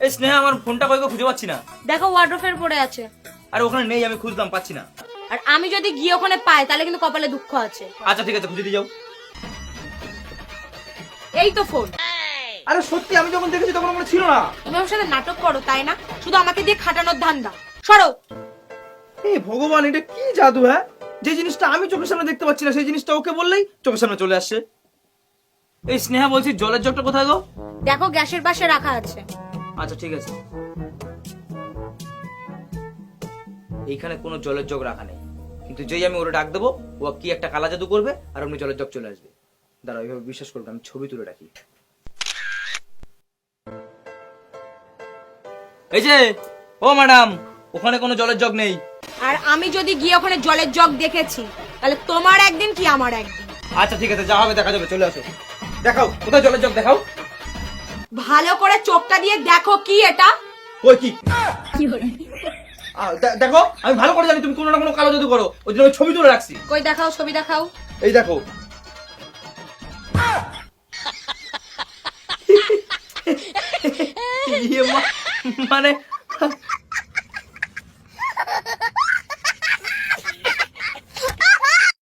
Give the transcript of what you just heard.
এই স্নেহা, আমার ফোনটা কই গো, খুঁজে পাচ্ছি না। দেখো ওয়ার্ড্রোফের পরে আছে। আরে ওখানে নেই, আমি খুঁজলাম, পাচ্ছি না। আর আমি যদি গিয়ে ওখানে পাই তাহলে কিন্তু কপালে দুঃখ আছে। আচ্ছা ঠিক আছে, খুঁজে দিয়ে যাও। এই তো ফোন। আরে সত্যি, আমি যখন দেখেছি তখন আমার ছিল না। তুমি আমার সাথে নাটক করো তাই না? শুধু আমাকে দিয়ে খাটানোর ধান্দা। সরো। এই ভগবান, এটা কি জাদু! হ্যাঁ, যে জিনিসটা আমি চোখের সামনে দেখতে পাচ্ছি না সেই জিনিসটা ওকে বললেই চোখের সামনে চলে আসছে। এই স্নেহা, বলছি জলের জগটা কোথায় গো? দেখো গ্যাসের পাশে রাখা আছে। আচ্ছা ঠিক আছে। এইখানে কোনো জলের জগ রাখা নেই, কিন্তু যেই আমি ওরা ডাক দেবো ও কি একটা কালা জাদু করবে আর অমনি জলের জগ চলে আসবে। দাঁড়াও, এইভাবে বিশ্বাস করবে, আমি ছবি তুলে রাখি। এই যে, ও ম্যাডাম, ওখানে কোনো জলের জগ নেই। আর আমি যদি গিয়ে ওখানে জলের জগ দেখেছি তাহলে তোমার একদিন কি আমার একদিন। আচ্ছা ঠিক আছে, যা হবে দেখা যাবে, চলে আসো। দেখাও কোথায় জলের জগ, দেখাও। ভালো করে চোখটা দিয়ে দেখো কি এটা। ওই কি দেখো, আমি ভালো করে জানি তুমি কোনো না কোনো কালো জাদু করো, ওই জন্য আমি ছবি তুলে রাখছি। কই দেখাও, ছবি দেখাও। এই দেখো। মানে